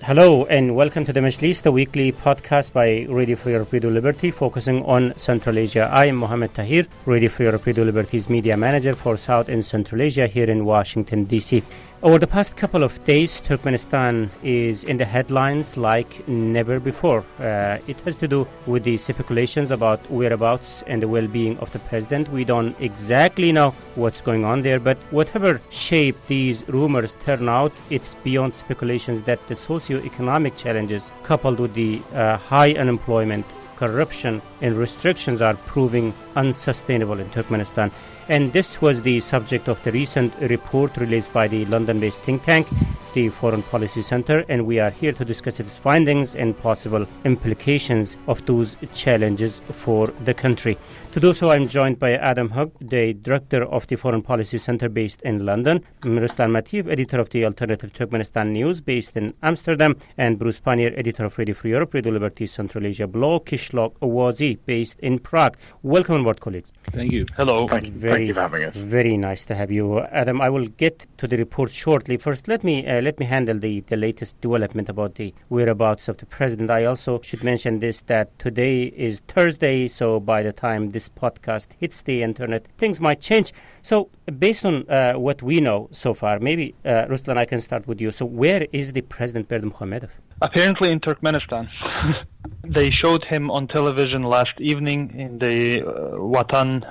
Hello and welcome to the Majlis, the weekly podcast by Radio Free Europe, Radio Liberty, focusing on Central Asia. I am Mohammed Tahir, Radio Free Europe, Radio Liberty's media manager for South and Central Asia here in Washington, D.C. Over the past couple of days, Turkmenistan is in the headlines like never before. It has to do with the speculations about whereabouts and the well-being of the president. We don't exactly know what's going on there, but whatever shape these rumors turn out, it's beyond speculations that the socio-economic challenges coupled with the high unemployment, corruption and restrictions are proving unsustainable in Turkmenistan. And this was the subject of the recent report released by the London-based think tank, the Foreign Policy Center, and we are here to discuss its findings and possible implications of those challenges for the country. To do so, I'm joined by Adam Hug, the director of the Foreign Policy Center based in London, Ruslan Matiev, editor of the Alternative Turkmenistan News based in Amsterdam, and Bruce Pannier, editor of Radio Free Europe, Radio Liberty Central Asia blog, Kishlok Awazi, based in Prague. Welcome on board, colleagues. Thank you. Hello. Thank you for having us. Very nice to have you, Adam. I will get to the report shortly. First, let me handle the latest development about the whereabouts of the president. I also should mention this, that today is Thursday, so by the time this podcast hits the internet, things might change. So, based on what we know so far, maybe, Ruslan, I can start with you. So, where is the President Berdymukhammedov? Apparently in Turkmenistan. They showed him on television last evening in the Watan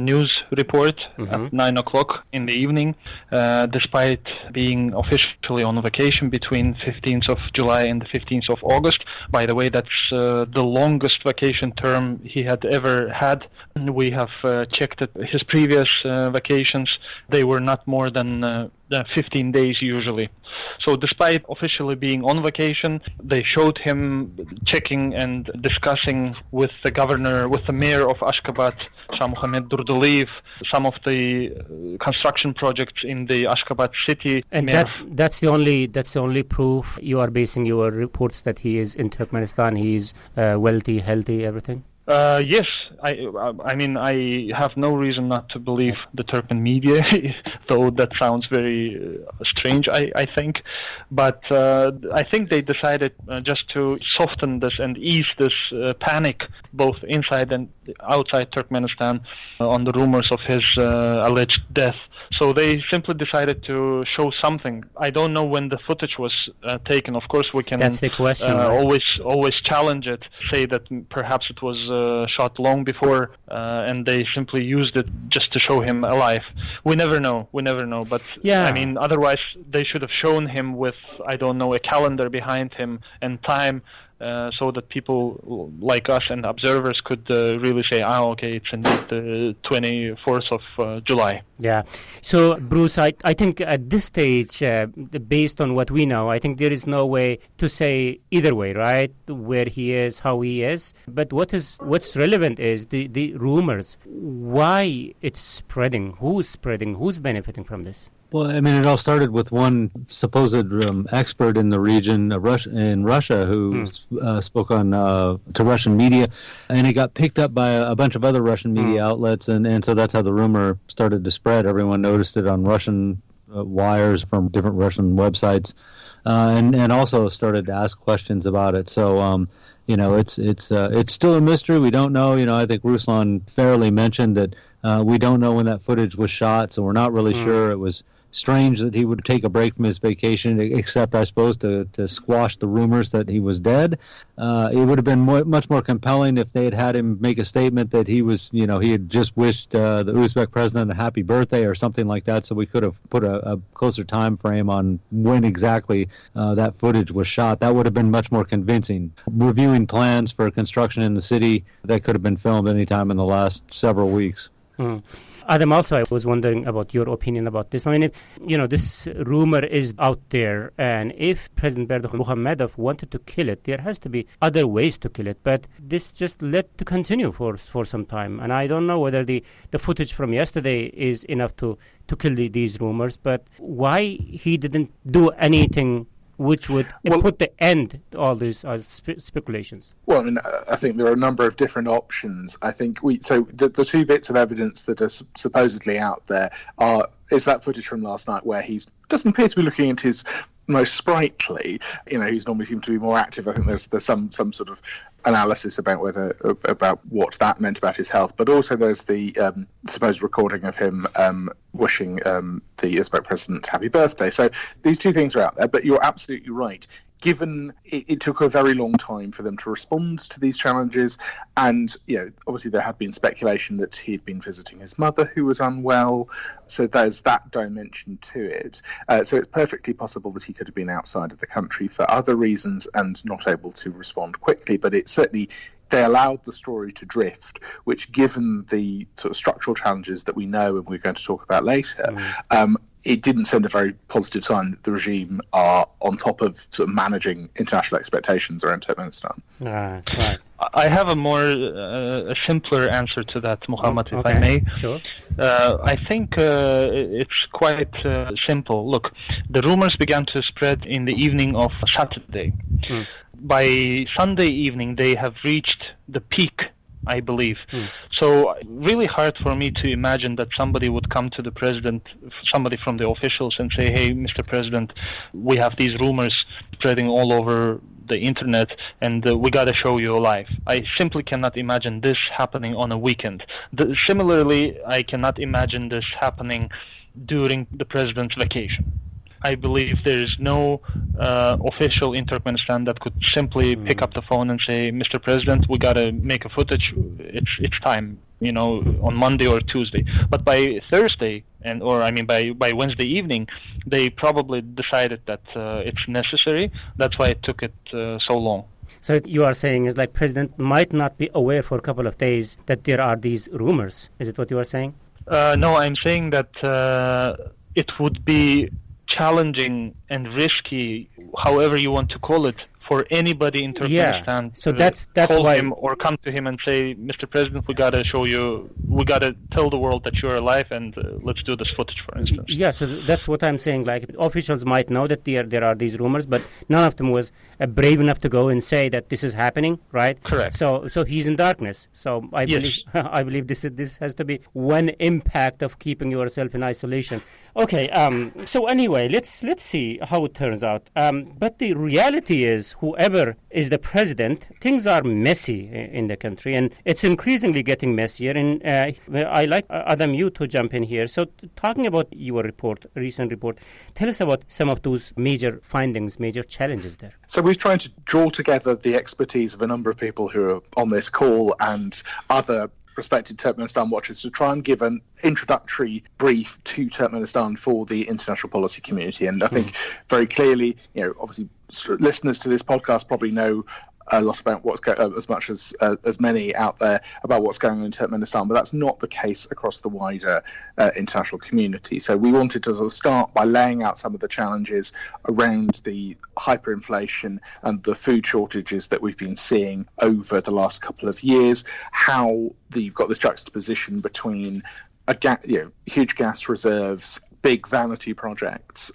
news report at 9 o'clock in the evening, despite being officially on vacation between 15th of July and the 15th of August. By the way, that's the longest vacation term he had ever had. We have checked his previous vacations. They were not more than 15 days usually. So despite officially being on vacation, they showed him checking and discussing with the governor, with the mayor of Ashgabat, Shah Mohammed Durdaliyev, some of the construction projects in the Ashgabat city. And that's the only proof you are basing your reports that he is in Turkmenistan, he is wealthy, healthy, everything? Yes, I mean, I have no reason not to believe the Turkmen media, though that sounds very strange, I think. But I think they decided just to soften this and ease this panic, both inside and outside Turkmenistan, on the rumors of his alleged death. So they simply decided to show something. I don't know when the footage was taken. Of course, we can That's the question, always challenge it, say that perhaps it was shot long before, and they simply used it just to show him alive. We never know. But yeah. I mean, otherwise they should have shown him with, I don't know, a calendar behind him and time. So that people like us and observers could really say, okay, it's indeed the 24th of July. Yeah. So, Bruce, I think at this stage, based on what we know, I think there is no way to say either way, right, where he is, how he is. But what's relevant is the rumors. Why it's spreading? Who's spreading? Who's benefiting from this? Well, I mean, it all started with one supposed expert in the region in Russia who spoke on to Russian media, and it got picked up by a bunch of other Russian media outlets, and so that's how the rumor started to spread. Everyone noticed it on Russian wires from different Russian websites, and also started to ask questions about it. So, it's still a mystery. We don't know. I think Ruslan fairly mentioned that we don't know when that footage was shot, so we're not really sure. It was strange that he would take a break from his vacation, except, I suppose, to squash the rumors that he was dead. It would have been much more compelling if they had him make a statement that he was, he had just wished the Uzbek president a happy birthday or something like that, so we could have put a closer time frame on when exactly that footage was shot. That would have been much more convincing. Reviewing plans for construction in the city that could have been filmed anytime in the last several weeks. Adam, also, I was wondering about your opinion about this. I mean, this rumor is out there, and if President Berdymukhammedov wanted to kill it, there has to be other ways to kill it. But this just led to continue for some time, and I don't know whether the footage from yesterday is enough to kill these rumors. But why he didn't do anything which would put the end to all these speculations? Well, I mean, I think there are a number of different options. I think the two bits of evidence that are supposedly out there is that footage from last night where he doesn't appear to be looking at his most sprightly. He's normally seemed to be more active. I think there's some sort of analysis about what that meant about his health, but also there's the supposed recording of him wishing the Uzbek president happy birthday. So these two things are out there, but you're absolutely right. Given it took a very long time for them to respond to these challenges, and obviously there had been speculation that he'd been visiting his mother who was unwell, so there's that dimension to it. So it's perfectly possible that he could have been outside of the country for other reasons and not able to respond quickly, but it certainly, they allowed the story to drift, which, given the sort of structural challenges that we know and we're going to talk about later, it didn't send a very positive sign that the regime are on top of sort of managing international expectations around Turkmenistan. Right. I have a simpler answer to that, Muhammad, if I may. Sure. I think it's quite simple. Look, the rumors began to spread in the evening of Saturday. By Sunday evening, they have reached the peak, I believe. So really hard for me to imagine that somebody would come to the president, somebody from the officials, and say, hey, Mr. President, we have these rumors spreading all over the internet, and we got to show you live. I simply cannot imagine this happening on a weekend. Similarly, I cannot imagine this happening during the president's vacation. I believe there is no official in Turkmenistan that could simply pick up the phone and say, Mr. President, we got to make a footage. It's time, on Monday or Tuesday. But by Thursday, by Wednesday evening, they probably decided that it's necessary. That's why it took it so long. So you are saying is like President might not be aware for a couple of days that there are these rumors. Is it what you are saying? No, I'm saying that it would be challenging and risky, however you want to call it, for anybody in Turkmenistan to call him or come to him and say, Mr. President, we got to show you, we got to tell the world that you're alive, and let's do this footage, for instance. Yeah, so that's what I'm saying. Like, officials might know that there are these rumors, but none of them was brave enough to go and say that this is happening, right? Correct. So he's in darkness. So I believe this has to be one impact of keeping yourself in isolation. Okay, so anyway, let's see how it turns out. But the reality is, whoever is the president, things are messy in the country, and it's increasingly getting messier. And I like, Adam, you to jump in here. So talking about your recent report, tell us about some of those major findings, major challenges there. So we've tried to draw together the expertise of a number of people who are on this call and other respected Turkmenistan watchers to try and give an introductory brief to Turkmenistan for the international policy community. And I think very clearly, obviously listeners to this podcast probably know a lot about what's as much as many out there about what's going on in Turkmenistan, but that's not the case across the wider international community. So we wanted to sort of start by laying out some of the challenges around the hyperinflation and the food shortages that we've been seeing over the last couple of years, how you've got this juxtaposition between huge gas reserves, big vanity projects,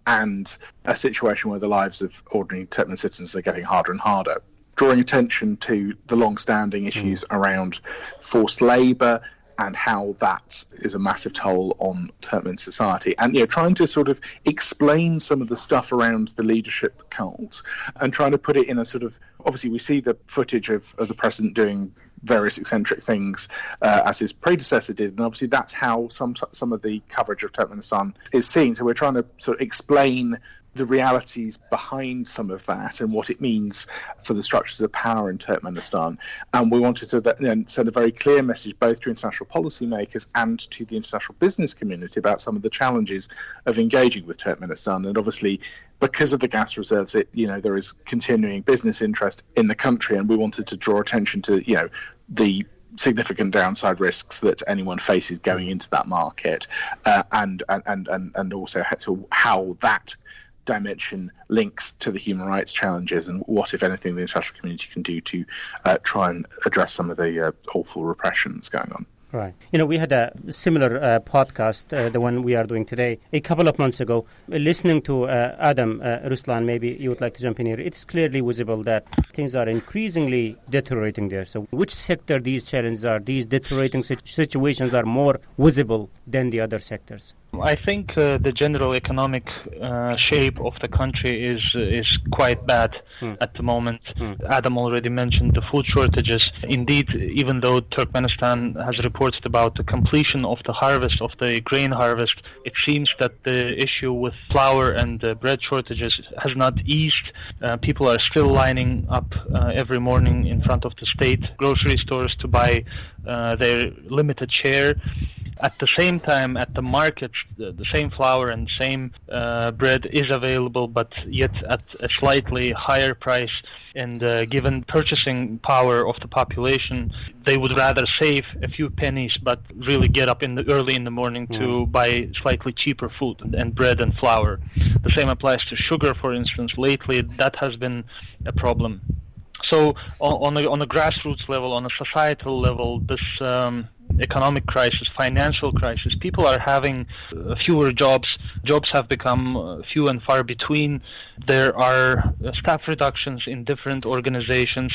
and a situation where the lives of ordinary Turkmen citizens are getting harder and harder, drawing attention to the long-standing issues around forced labour and how that is a massive toll on Turkmen society, and trying to sort of explain some of the stuff around the leadership cult and trying to put it in a sort of, obviously we see the footage of the president doing various eccentric things as his predecessor did, and obviously that's how some of the coverage of Turkmenistan is seen. So we're trying to sort of explain the realities behind some of that and what it means for the structures of power in Turkmenistan. And we wanted to send a very clear message both to international policymakers and to the international business community about some of the challenges of engaging with Turkmenistan. And obviously, because of the gas reserves, there is continuing business interest in the country, and we wanted to draw attention to the significant downside risks that anyone faces going into that market, and also how that dimension links to the human rights challenges and what, if anything, the international community can do to try and address some of the awful repressions going on. Right. We had a similar podcast, the one we are doing today, a couple of months ago. Listening to Adam, Ruslan, maybe you would like to jump in here. It's clearly visible that things are increasingly deteriorating there. So which sector these challenges are, these deteriorating situations are more visible than the other sectors? I think the general economic shape of the country is quite bad at the moment. Adam already mentioned the food shortages. Indeed, even though Turkmenistan has reported about the completion of the harvest, of the grain harvest, it seems that the issue with flour and bread shortages has not eased. People are still lining up every morning in front of the state grocery stores to buy their limited share. At the same time, at the markets, the same flour and same bread is available, but yet at a slightly higher price. And given purchasing power of the population, they would rather save a few pennies, but really get up early in the morning to buy slightly cheaper food and bread and flour. The same applies to sugar, for instance. Lately, that has been a problem. So on a grassroots level, on a societal level, this economic crisis, financial crisis, people are having fewer jobs. Jobs have become few and far between. There are staff reductions in different organizations.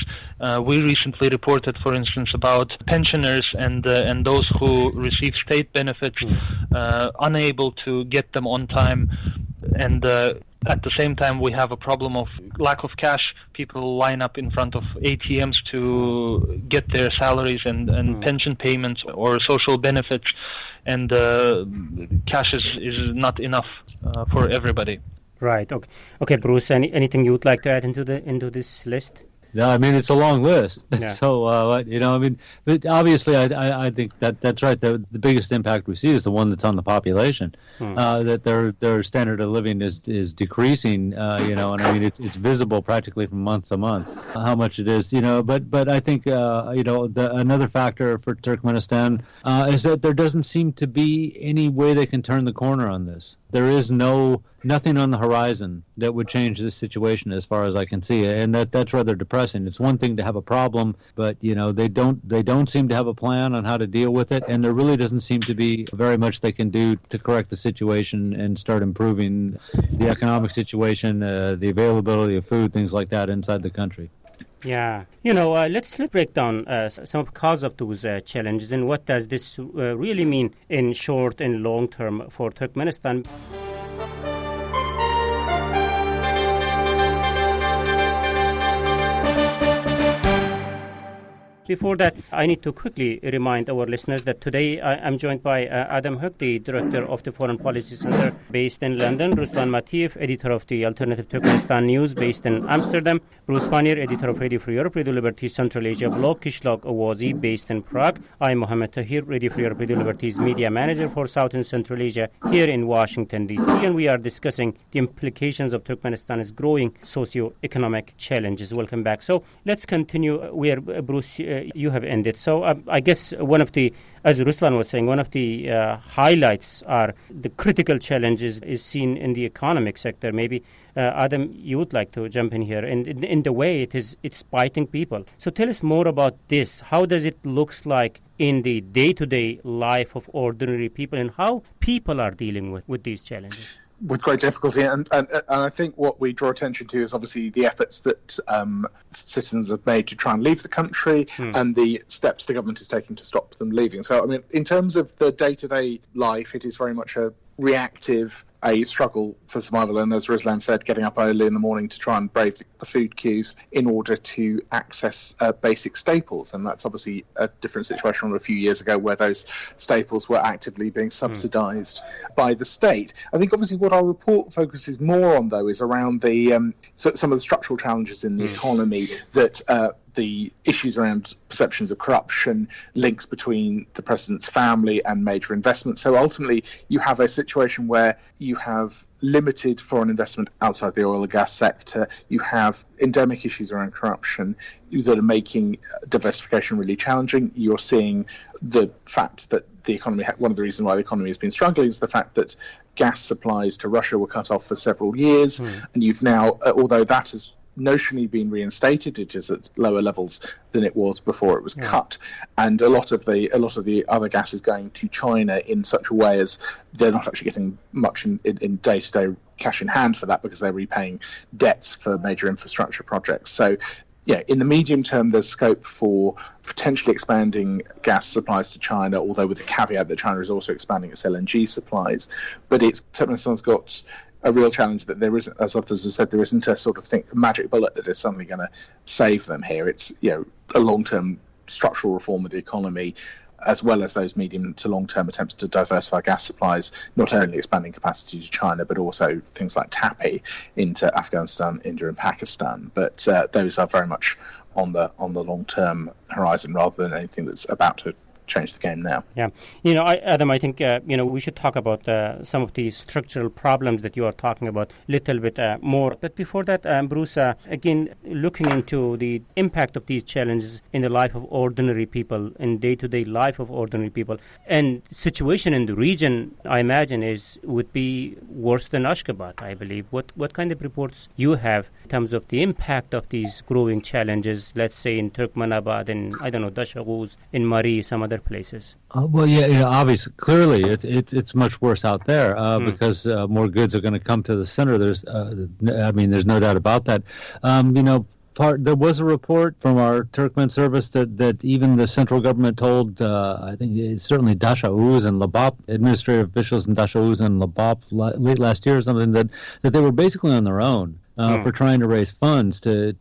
We recently reported, for instance, about pensioners and those who receive state benefits, unable to get them on time. And at the same time, we have a problem of lack of cash. People line up in front of ATMs to get their salaries and pension payments or social benefits, and cash is not enough for everybody. Right. Okay, Bruce. Anything you would like to add into this list? Yeah, I mean, it's a long list. Yeah. So, I mean, but obviously, I think that's right. The biggest impact we see is the one that's on the population. That their standard of living is decreasing. And I mean, it's visible practically from month to month how much it is. But I think another factor for Turkmenistan is that there doesn't seem to be any way they can turn the corner on this. There is nothing on the horizon that would change this situation as far as I can see, and that's rather depressing. It's one thing to have a problem, but they don't seem to have a plan on how to deal with it, and there really doesn't seem to be very much they can do to correct the situation and start improving the economic situation, the availability of food, things like that inside the country. Yeah, let's break down some cause of those challenges and what does this really mean in short and long term for Turkmenistan. Before that, I need to quickly remind our listeners that today I'm joined by Adam Huk, the director of the Foreign Policy Center based in London, Ruslan Matiev, editor of the Alternative Turkmenistan News based in Amsterdam, Bruce Pannier, editor of Radio Free Europe, Radio Liberty's Central Asia blog, Kishlock Awazi, based in Prague. I'm Mohammed Tahir, Radio Free Europe, Radio Liberty's media manager for South and Central Asia here in Washington, D.C., and we are discussing the implications of Turkmenistan's growing socio-economic challenges. Welcome back. So let's continue where Bruce you have ended. So I guess one of the, as Ruslan was saying, one of the highlights are the critical challenges is seen in the economic sector. Maybe Adam, you would like to jump in here, and in the way it's biting people. So tell us more about this. How does it looks like in the day-to-day life of ordinary people, and how people are dealing with these challenges? With great difficulty, and I think what we draw attention to is obviously the efforts that citizens have made to try and leave the country and the steps the government is taking to stop them leaving. So, I mean, in terms of the day-to-day life, it is very much a reactive, a struggle for survival, and as Ruslan said, getting up early in the morning to try and brave the food queues in order to access basic staples, and that's obviously a different situation from a few years ago where those staples were actively being subsidised by the state. I think obviously what our report focuses more on, though, is around the some of the structural challenges in the economy that the issues around perceptions of corruption, links between the president's family and major investments. So ultimately, you have a situation where you have limited foreign investment outside the oil and gas sector. You have endemic issues around corruption that are making diversification really challenging. You're seeing the fact that the economy, one of the reasons why the economy has been struggling is the fact that gas supplies to Russia were cut off for several years. And you've now, although that has notionally been reinstated, it is at lower levels than it was before it was cut, and a lot of the other gas is going to China in such a way as they're not actually getting much in day-to-day cash in hand for that because they're repaying debts for major infrastructure projects. So in the medium term, there's scope for potentially expanding gas supplies to China, although with the caveat that China is also expanding its LNG supplies. But Turkmenistan's got a real challenge that there isn't, as others have said, there isn't a sort of magic bullet that is suddenly going to save them here. It's a long-term structural reform of the economy, as well as those medium to long-term attempts to diversify gas supplies, not only expanding capacity to China, but also things like TAPI into Afghanistan, India and Pakistan. But those are very much on the long-term horizon rather than anything that's about to change the game now. Yeah. Adam, I think, we should talk about some of the structural problems that you are talking about a little bit more. But before that, Bruce, again, looking into the impact of these challenges in the life of ordinary people, in day-to-day life of ordinary people, and situation in the region, I imagine, would be worse than Ashgabat, I believe. What kind of reports you have in terms of the impact of these growing challenges, let's say in Turkmenabad, in, Dashaguz, in Mari, some other places? Obviously, clearly, it's much worse out there because more goods are going to come to the center. There's no doubt about that. There was a report from our Turkmen service that even the central government told, I think it's certainly Dashauz and Labap, administrative officials in Dashauz and Labap late last year or something, that they were basically on their own for trying to raise funds to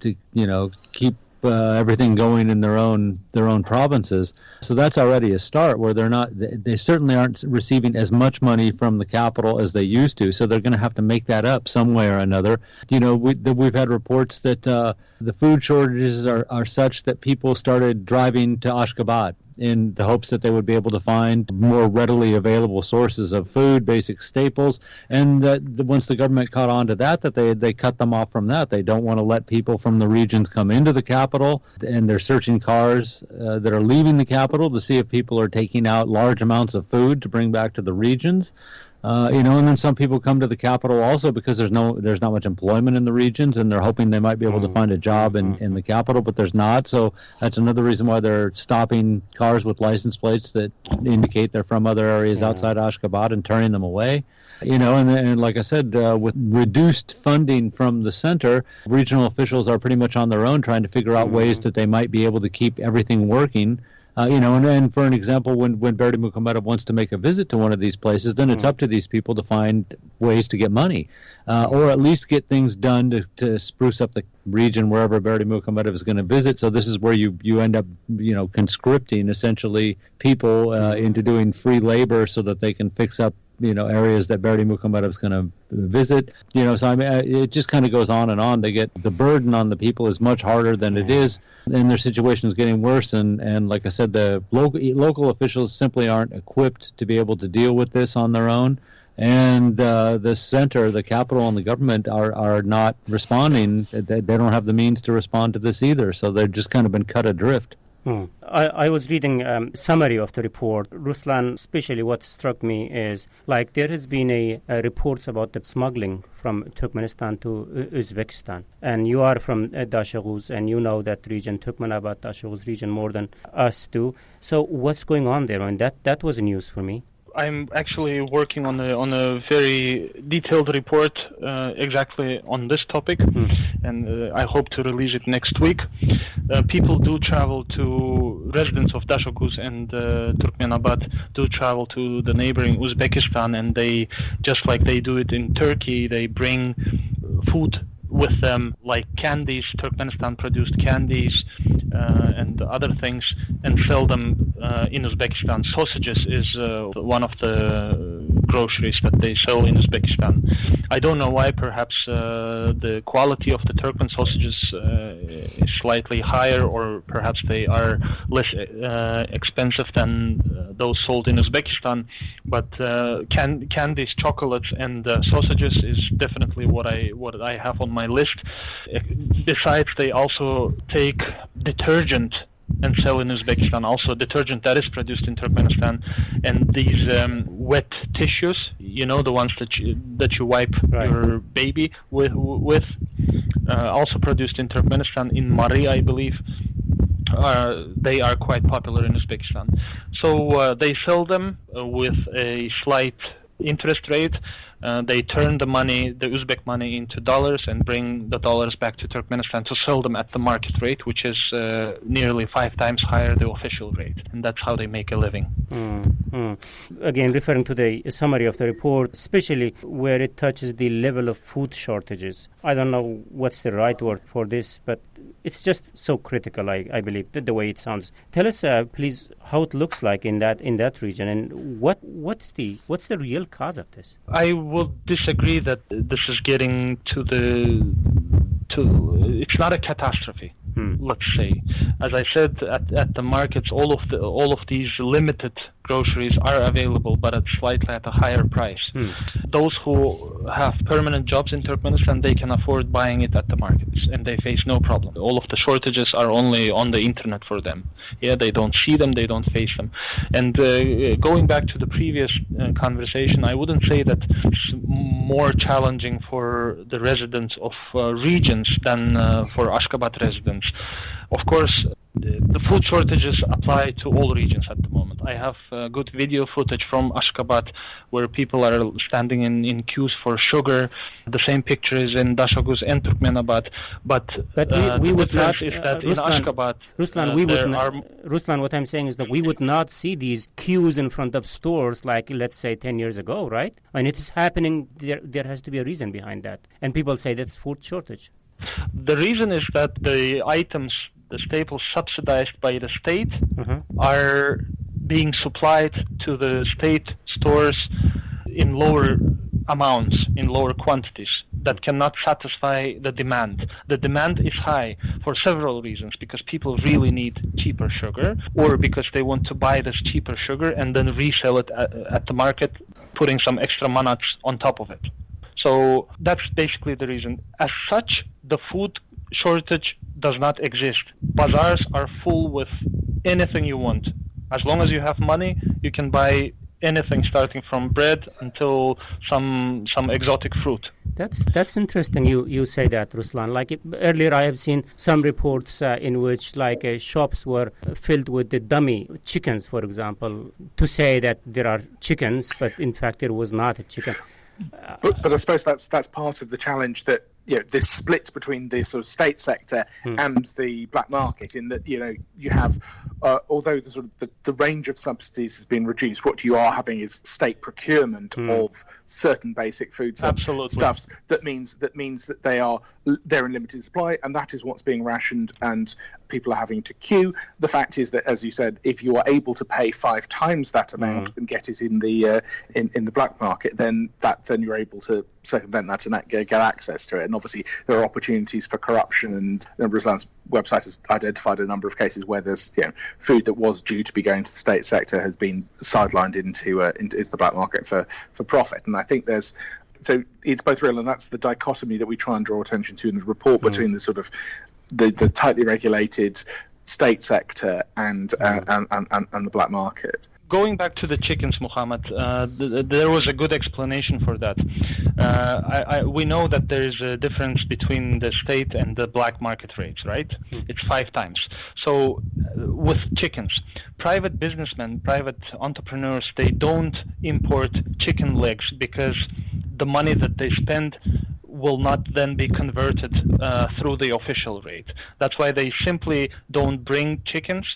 keep everything going in their own provinces. So that's already a start where they certainly aren't receiving as much money from the capital as they used to. So they're going to have to make that up some way or another. We've had reports that the food shortages are such that people started driving to Ashgabat in the hopes that they would be able to find more readily available sources of food, basic staples, and that once the government caught on to that they cut them off from that. They don't want to let people from the regions come into the capital, and they're searching cars that are leaving the capital to see if people are taking out large amounts of food to bring back to the regions. And then some people come to the capital also because there's not much employment in the regions, and they're hoping they might be able to find a job in the capital, but there's not. So that's another reason why they're stopping cars with license plates that indicate they're from other areas outside Ashgabat and turning them away. And like I said, with reduced funding from the center, regional officials are pretty much on their own trying to figure out ways that they might be able to keep everything working. And for an example, when Berdymukhammedov wants to make a visit to one of these places, then it's up to these people to find ways to get money, or at least get things done to spruce up the region wherever Berdymukhammedov is going to visit. So this is where you end up, conscripting essentially people into doing free labor so that they can fix up areas that Berdymukhammedov is going to visit. So it just kind of goes on and on. They get the burden on the people is much harder than it is, and their situation is getting worse. And like I said, the local officials simply aren't equipped to be able to deal with this on their own. And the center, the capital, and the government are not responding. They don't have the means to respond to this either. So they've just kind of been cut adrift. I was reading summary of the report. Ruslan, especially what struck me is there has been a reports about the smuggling from Turkmenistan to Uzbekistan. And you are from Dashaguz, and you know that region, Turkmenabad, Dashaguz region, more than us do. So what's going on there? And that was news for me. I'm actually working on a very detailed report exactly on this topic, and I hope to release it next week. People do travel to, residents of Dashaguz and Turkmenabad do travel to the neighboring Uzbekistan, and they, just like they do it in Turkey, they bring food with them, like candies, Turkmenistan-produced candies, and other things, and sell them in Uzbekistan. Sausages is one of the groceries that they sell in Uzbekistan. I don't know why. Perhaps the quality of the Turkmen sausages is slightly higher, or perhaps they are less expensive than those sold in Uzbekistan. But candies, chocolates, and sausages is definitely what I have on my list. Besides, they also take detergent and sell in Uzbekistan, also detergent that is produced in Turkmenistan, and these wet tissues, the ones that you wipe your baby with, also produced in Turkmenistan, in Mari, I believe. They are quite popular in Uzbekistan. So they sell them with a slight interest rate, They turn the Uzbek money into dollars and bring the dollars back to Turkmenistan to sell them at the market rate, which is nearly 5 times higher the official rate. And that's how they make a living. Again, referring to the summary of the report, especially where it touches the level of food shortages. I don't know what's the right word for this, but it's just so critical, I believe, the way it sounds. Tell us, please, how it looks like in that region, and what's the real cause of this? I will disagree that this is getting to it's not a catastrophe. Let's say, as I said, at the markets, all of these limited groceries are available, but at slightly at a higher price. Those who have permanent jobs in Turkmenistan, they can afford buying it at the markets, and they face no problem. All of the shortages are only on the internet for them. Yeah, they don't see them, they don't face them. And going back to the previous conversation, I wouldn't say that it's more challenging for the residents of regions than for Ashgabat residents. Of course, the food shortages apply to all regions at the moment. I have good video footage from Ashgabat where people are standing in queues for sugar. The same picture is in Dashoguz and Turkmenabad. But we would not. Is that in Ashgabat, Ruslan, what I'm saying is that we would not see these queues in front of stores like, let's say, 10 years ago, right? And it is happening. There has to be a reason behind that. And people say that's food shortage. The reason is that the items, the staples subsidized by the state, are being supplied to the state stores in lower amounts, in lower quantities that cannot satisfy the demand. The demand is high for several reasons, because people really need cheaper sugar, or because they want to buy this cheaper sugar and then resell it at the market, putting some extra manats on top of it. So that's basically the reason. As such, the food shortage does not exist. Bazaars are full with anything you want. As long as you have money, you can buy anything, starting from bread until some exotic fruit. That's interesting. You say that, Ruslan. Like earlier, I have seen some reports in which shops were filled with the dummy chickens, for example, to say that there are chickens, but in fact there was not a chicken. But I suppose that's part of the challenge, that this split between the sort of state sector and the black market, in that you have although the sort of the range of subsidies has been reduced, what you are having is state procurement of certain basic food stuffs. That means that they're in limited supply, and that is what's being rationed, and people are having to queue. The fact is that, as you said, if you are able to pay 5 times that amount and get it in the black market, then you're able to circumvent that and get access to it. And obviously there are opportunities for corruption, and Ruslan's website has identified a number of cases where there's food that was due to be going to the state sector has been sidelined into the black market for profit. And I think so it's both real, and that's the dichotomy that we try and draw attention to in the report between the sort of the tightly regulated state sector and the black market. Going back to the chickens, Muhammad, there was a good explanation for that. We know that there is a difference between the state and the black market rates, right? It's 5 times. So with chickens, private businessmen, private entrepreneurs, they don't import chicken legs because the money that they spend will not then be converted through the official rate. That's why they simply don't bring chickens,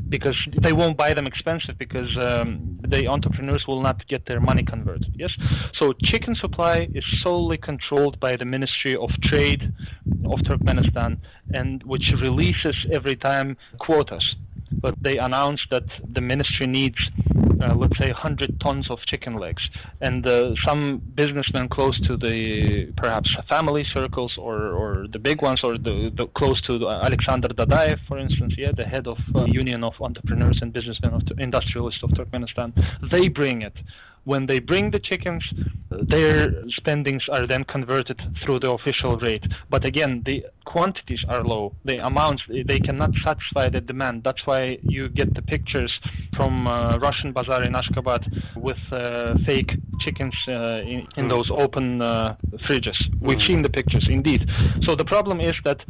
because they won't buy them expensive, because the entrepreneurs will not get their money converted. Yes, so chicken supply is solely controlled by the Ministry of Trade of Turkmenistan, and which releases every time quotas. But they announced that the ministry needs, let's say, 100 tons of chicken legs. And some businessmen close to the, perhaps, family circles or the big ones, or the close to Alexander Dadaev, for instance, the head of Union of Entrepreneurs and Businessmen Industrialists of Turkmenistan, they bring it. When they bring the chickens, their spendings are then converted through the official rate. But again, the quantities are low. The amounts, they cannot satisfy the demand. That's why you get the pictures from Russian bazaar in Ashgabat with fake chickens in those open fridges. We've seen the pictures, indeed. So the problem is that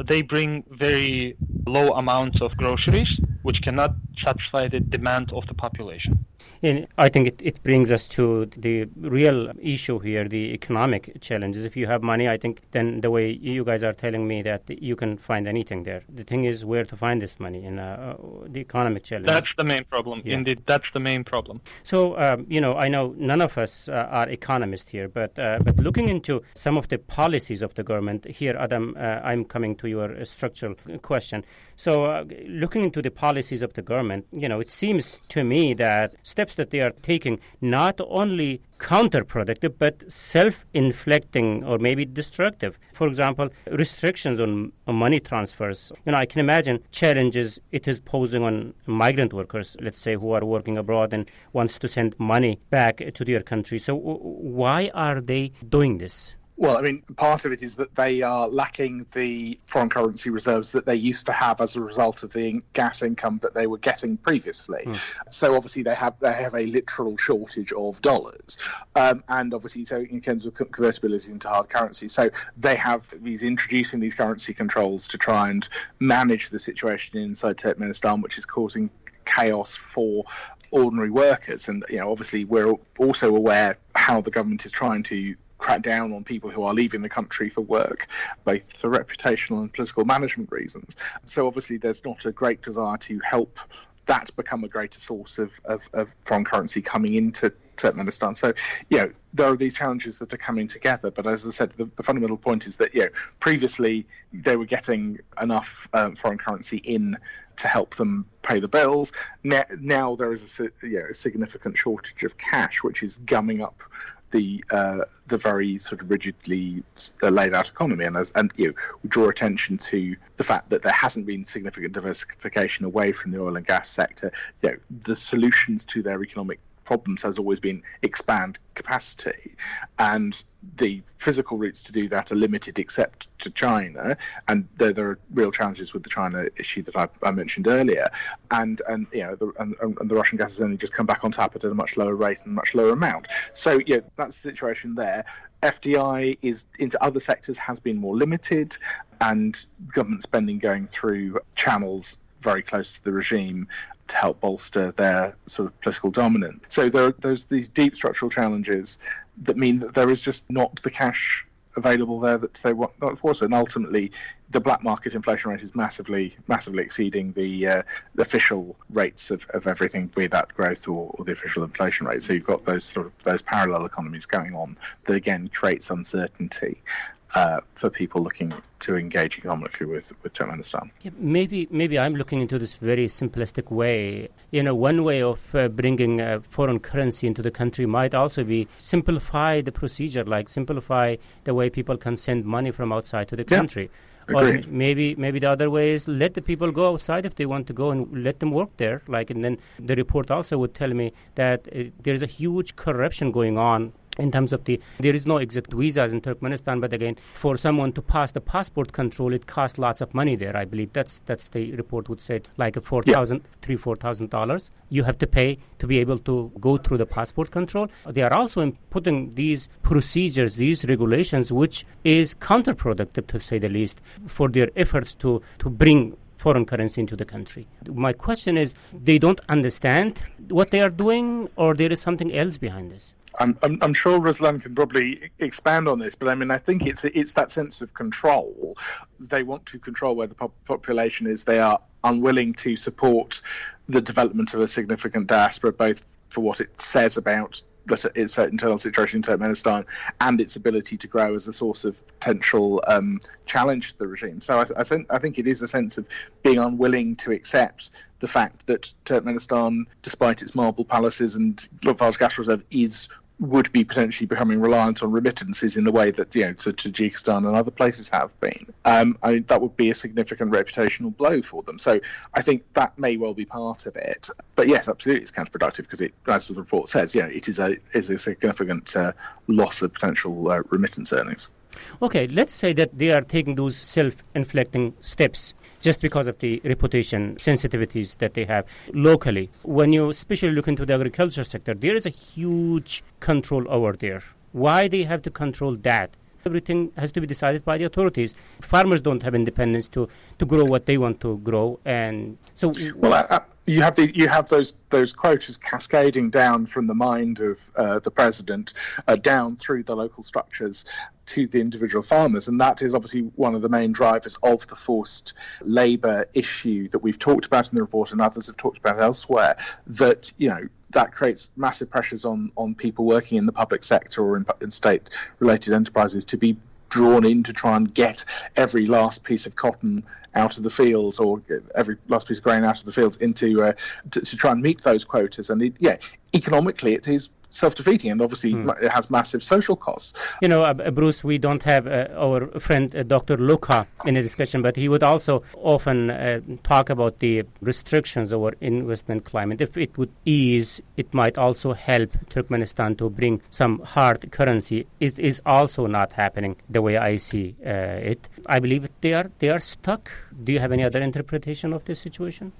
they bring very low amounts of groceries, which cannot satisfy the demand of the population. And I think it brings us to the real issue here, the economic challenges. If you have money, I think then the way you guys are telling me that you can find anything there. The thing is where to find this money and the economic challenges. That's the main problem. Yeah. Indeed, that's the main problem. So, I know none of us are economists here, but looking into some of the policies of the government, here, Adam, I'm coming to your structural question. So, looking into the policies of the government, it seems to me that steps that they are taking not only counterproductive but self-inflicting or maybe destructive. For example, restrictions on money transfers. I can imagine challenges it is posing on migrant workers, let's say, who are working abroad and wants to send money back to their country. So why are they doing this? Well, I mean, part of it is that they are lacking the foreign currency reserves that they used to have as a result of the gas income that they were getting previously. So obviously they have a literal shortage of dollars, and obviously so in terms of convertibility into hard currency. So they have introducing these currency controls to try and manage the situation inside Turkmenistan, which is causing chaos for ordinary workers. And obviously we're also aware how the government is trying to crack down on people who are leaving the country for work, both for reputational and political management reasons. So obviously there's not a great desire to help that become a greater source of foreign currency coming into Turkmenistan. So, there are these challenges that are coming together. But as I said, the fundamental point is that, previously they were getting enough foreign currency in to help them pay the bills. Now there is a significant shortage of cash, which is gumming up the very sort of rigidly laid out economy, and we draw attention to the fact that there hasn't been significant diversification away from the oil and gas sector. The solutions to their economic problems has always been expand capacity, and the physical routes to do that are limited except to China, and there are real challenges with the China issue that I mentioned earlier, and the Russian gas has only just come back on tap at a much lower rate and much lower amount. So that's the situation there. FDI is into other sectors has been more limited, and government spending going through channels very close to the regime to help bolster their sort of political dominance. So there's these deep structural challenges that mean that there is just not the cash available there that they want. And ultimately, the black market inflation rate is massively exceeding the official rates of everything, be that growth or the official inflation rate. So you've got those parallel economies going on that again creates uncertainty for people looking to engage economically with Turkmenistan. Yeah, maybe I'm looking into this very simplistic way. One way of bringing foreign currency into the country might also be simplify the procedure, like simplify the way people can send money from outside to the country. Agreed. Or maybe the other way is let the people go outside if they want to go and let them work there. And then the report also would tell me that there's a huge corruption going on in terms of there is no exit visas in Turkmenistan, but again, for someone to pass the passport control, it costs lots of money there. I believe that's the report would say, like $4,000 you have to pay to be able to go through the passport control. They are also putting these procedures, these regulations, which is counterproductive, to say the least, for their efforts to bring foreign currency into the country. My question is, they don't understand what they are doing, or there is something else behind this? I'm sure Ruslan can probably expand on this, but I mean, I think it's that sense of control. They want to control where the population is. They are unwilling to support the development of a significant diaspora, both for what it says about its internal situation in Turkmenistan and its ability to grow as a source of potential challenge to the regime. So I think it is a sense of being unwilling to accept the fact that Turkmenistan, despite its marble palaces and large gas reserve, would be potentially becoming reliant on remittances in the way that to Tajikistan and other places have been. I mean, that would be a significant reputational blow for them. So I think that may well be part of it. But yes, absolutely, it's counterproductive because, as the report says, it is a significant loss of potential remittance earnings. Okay, let's say that they are taking those self-inflicting steps just because of the reputation sensitivities that they have locally. When you especially look into the agriculture sector, there is a huge control over there. Why they have to control that? Everything has to be decided by the authorities. Farmers don't have independence to grow what they want to grow, and so. Well, You have those quotas cascading down from the mind of the president down through the local structures to the individual farmers, and that is obviously one of the main drivers of the forced labour issue that we've talked about in the report and others have talked about elsewhere. That that creates massive pressures on people working in the public sector or in state-related enterprises to be drawn in to try and get every last piece of cotton out of the fields or every last piece of grain out of the fields into to try and meet those quotas. And economically it is self-defeating, and obviously it has massive social costs. Bruce, we don't have our friend Dr. Luca in a discussion, but he would also often talk about the restrictions over investment climate. If it would ease, it might also help Turkmenistan to bring some hard currency. It is also not happening the way I see it. I believe they are stuck. Do you have any other interpretation of this situation?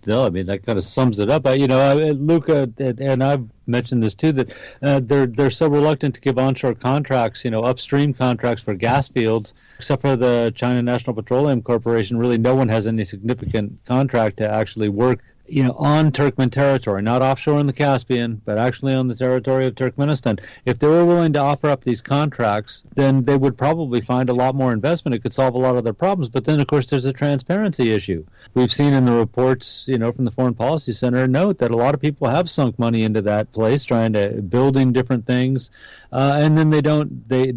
No, I mean, that kind of sums it up. Luca, and I've mentioned this too, that they're so reluctant to give onshore contracts, upstream contracts for gas fields, except for the China National Petroleum Corporation. Really, no one has any significant contract to actually work on Turkmen territory, not offshore in the Caspian, but actually on the territory of Turkmenistan. If they were willing to offer up these contracts, then they would probably find a lot more investment. It could solve a lot of their problems. But then, of course, there's a transparency issue. We've seen in the reports, from the Foreign Policy Center, note that a lot of people have sunk money into that place, trying to building different things. And then they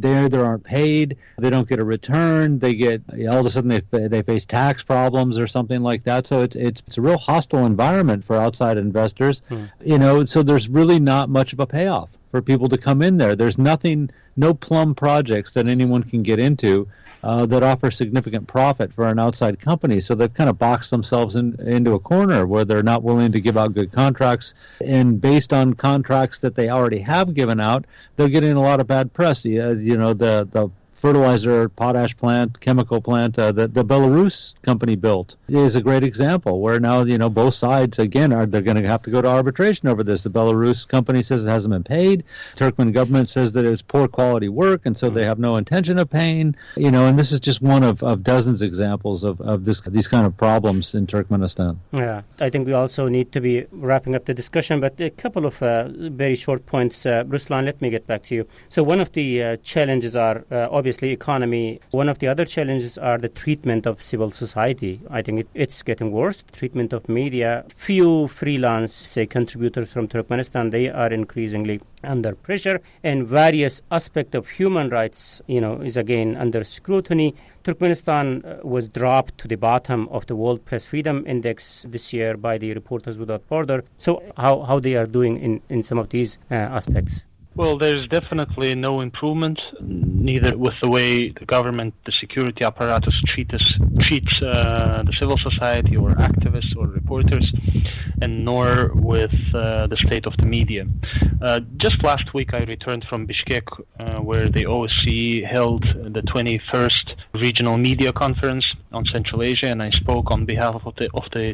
either aren't paid, they don't get a return, they get all of a sudden they face tax problems or something like that. So it's a real hostile environment for outside investors. So there's really not much of a payoff for people to come in there. There's no plum projects that anyone can get into that offer significant profit for an outside company. So they've kind of boxed themselves into a corner where they're not willing to give out good contracts. And based on contracts that they already have given out, they're getting a lot of bad press. The fertilizer, potash plant, chemical plant that the Belarus company built is a great example where now, both sides, again, they're going to have to go to arbitration over this. The Belarus company says it hasn't been paid. Turkmen government says that it's poor quality work, and so they have no intention of paying. And this is just one of dozens examples of these kind of problems in Turkmenistan. Yeah, I think we also need to be wrapping up the discussion, but a couple of very short points. Ruslan, let me get back to you. So one of the challenges are obviously economy. One of the other challenges are the treatment of civil society. I think it's getting worse. Treatment of media. Few freelance, contributors from Turkmenistan, they are increasingly under pressure, and various aspects of human rights, is again under scrutiny. Turkmenistan was dropped to the bottom of the World Press Freedom Index this year by the Reporters Without Borders. So how they are doing in some of these aspects? Well, there's definitely no improvement, neither with the way the government, the security apparatus treats the civil society or activists or reporters, and nor with the state of the media. Just last week I returned from Bishkek, where the OSCE held the 21st Regional Media Conference on Central Asia, and I spoke on behalf of the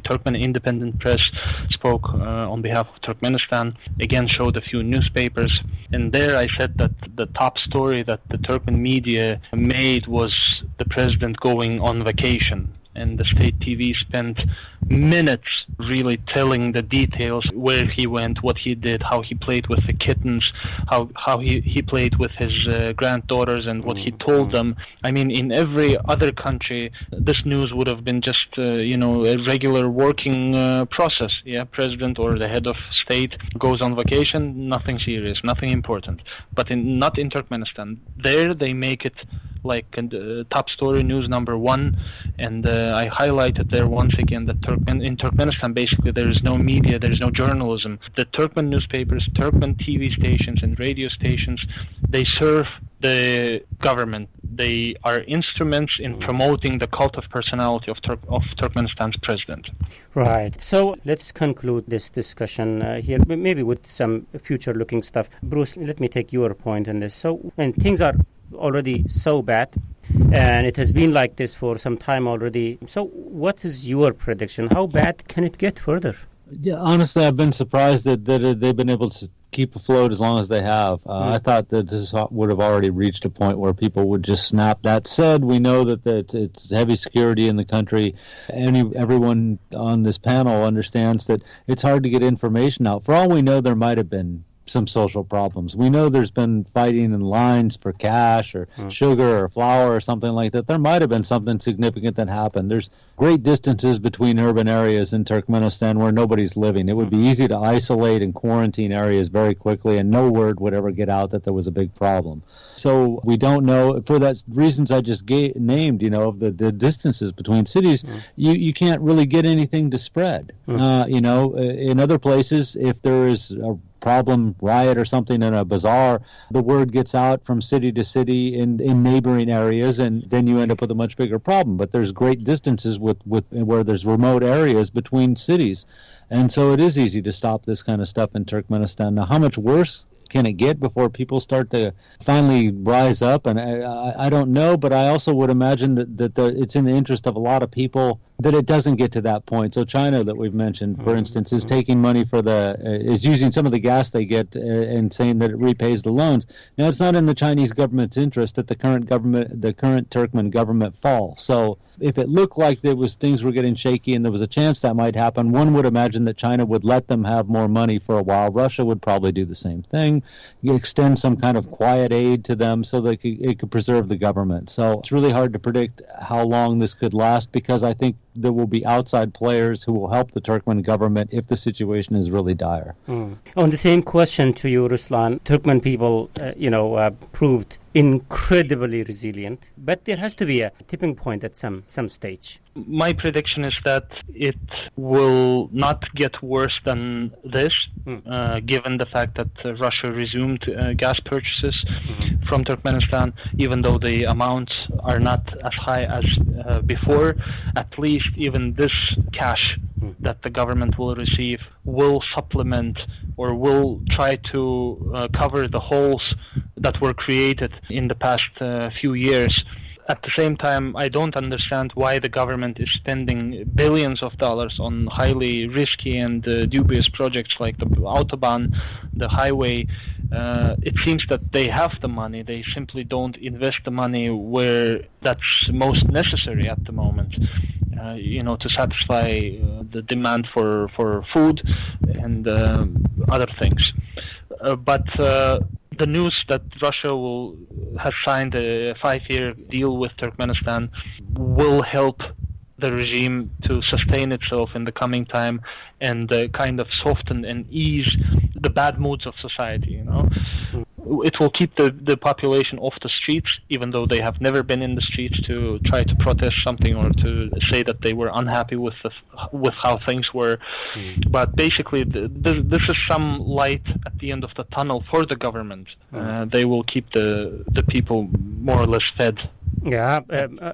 Turkmen Independent Press, spoke on behalf of Turkmenistan, again showed a few newspapers. And there I said that the top story that the Turkmen media made was the president going on vacation. And the state TV spent minutes really telling the details, where he went, what he did, how he played with the kittens, how he played with his granddaughters and what he told them. I mean, in every other country, this news would have been just, a regular working process. Yeah, president or the head of state goes on vacation, nothing serious, nothing important. But not in Turkmenistan. There they make it like top story, news number one, and I highlighted there once again that in Turkmenistan basically there is no media, there is no journalism. The Turkmen newspapers, Turkmen TV stations and radio stations, they serve the government. They are instruments in promoting the cult of personality of Turkmenistan's president. Right. So let's conclude this discussion here, maybe with some future-looking stuff. Bruce, let me take your point on this. So when things are already so bad, and it has been like this for some time already, so what is your prediction? How bad can it get further? Yeah, honestly, I've been surprised that they've been able to keep afloat as long as they have. I thought that this would have already reached a point where people would just snap. That said, we know that it's heavy security in the country. Everyone on this panel understands that it's hard to get information out. For all we know, there might have been some social problems. We know there's been fighting in lines for cash or sugar or flour or something like that. There might have been something significant that happened. There's great distances between urban areas in Turkmenistan where nobody's living. It would be easy to isolate and quarantine areas very quickly, and no word would ever get out that there was a big problem. So we don't know, for that reasons I just named, of the distances between cities, you can't really get anything to spread. In other places, if there is a problem, riot or something in a bazaar, the word gets out from city to city in neighboring areas, and then you end up with a much bigger problem. But there's great distances with where there's remote areas between cities, and so it is easy to stop this kind of stuff in Turkmenistan. Now, how much worse can it get before people start to finally rise up? And I don't know, but I also would imagine that it's in the interest of a lot of people that it doesn't get to that point. So China, that we've mentioned, for instance, is taking money is using some of the gas they get and saying that it repays the loans. Now, it's not in the Chinese government's interest that the current Turkmen government fall. So if it looked like things were getting shaky and there was a chance that might happen, one would imagine that China would let them have more money for a while. Russia would probably do the same thing. You extend some kind of quiet aid to them so that it could preserve the government. So it's really hard to predict how long this could last, because I think there will be outside players who will help the Turkmen government if the situation is really dire. On the same question to you, Ruslan, Turkmen people, proved incredibly resilient, but there has to be a tipping point at some stage. My prediction is that it will not get worse than this, given the fact that Russia resumed gas purchases from Turkmenistan, even though the amounts are not as high as before. At least even this cash that the government will receive will supplement or will try to cover the holes that were created in the past few years. At the same time, I don't understand why the government is spending billions of dollars on highly risky and dubious projects like the Autobahn, the highway. It seems that they have the money. They simply don't invest the money where that's most necessary at the moment, to satisfy the demand for food and other things. But the news that Russia has signed a 5-year deal with Turkmenistan will help the regime to sustain itself in the coming time and kind of soften and ease the bad moods of society, It will keep the population off the streets, even though they have never been in the streets to try to protest something or to say that they were unhappy with how things were. But basically, this is some light at the end of the tunnel for the government. They will keep the people more or less fed. Yeah,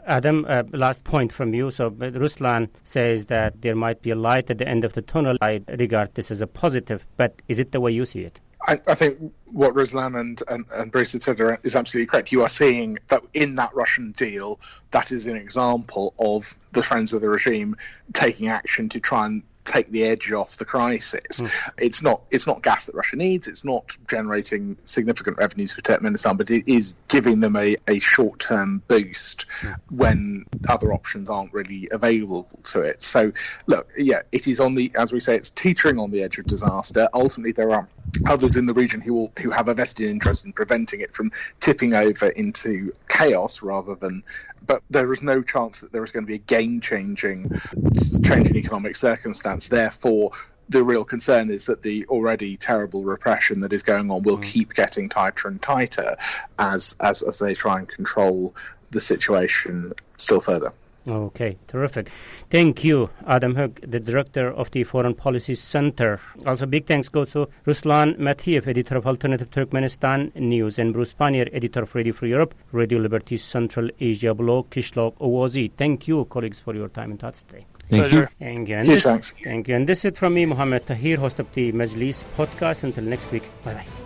Adam, last point from you. So Ruslan says that there might be a light at the end of the tunnel. I regard this as a positive, but is it the way you see it? I think what Ruslan and Bruce have said is absolutely correct. You are seeing that in that Russian deal, that is an example of the friends of the regime taking action to try and take the edge off the crisis. It's not gas that Russia needs. It's not generating significant revenues for Turkmenistan, but it is giving them a short-term boost when other options aren't really available to it. So, look, it is as we say, it's teetering on the edge of disaster. Ultimately, there are others in the region who have a vested interest in preventing it from tipping over into chaos but there is no chance that there is going to be a game-changing change in economic circumstance. Therefore, the real concern is that the already terrible repression that is going on will keep getting tighter and tighter as they try and control the situation still further. Okay, terrific. Thank you, Adam Hug, the director of the Foreign Policy Center. Also, big thanks go to Ruslan Matiev, editor of Alternative Turkmenistan News, and Bruce Pannier, editor of Radio Free Europe, Radio Liberty's Central Asia blog, Kishlock Owazi. Thank you, colleagues, for your time and thoughts today. Thank you. Thank you. Thanks. Thank you. And this is it from me, Mohammed Tahir, host of the Majlis podcast. Until next week, bye-bye.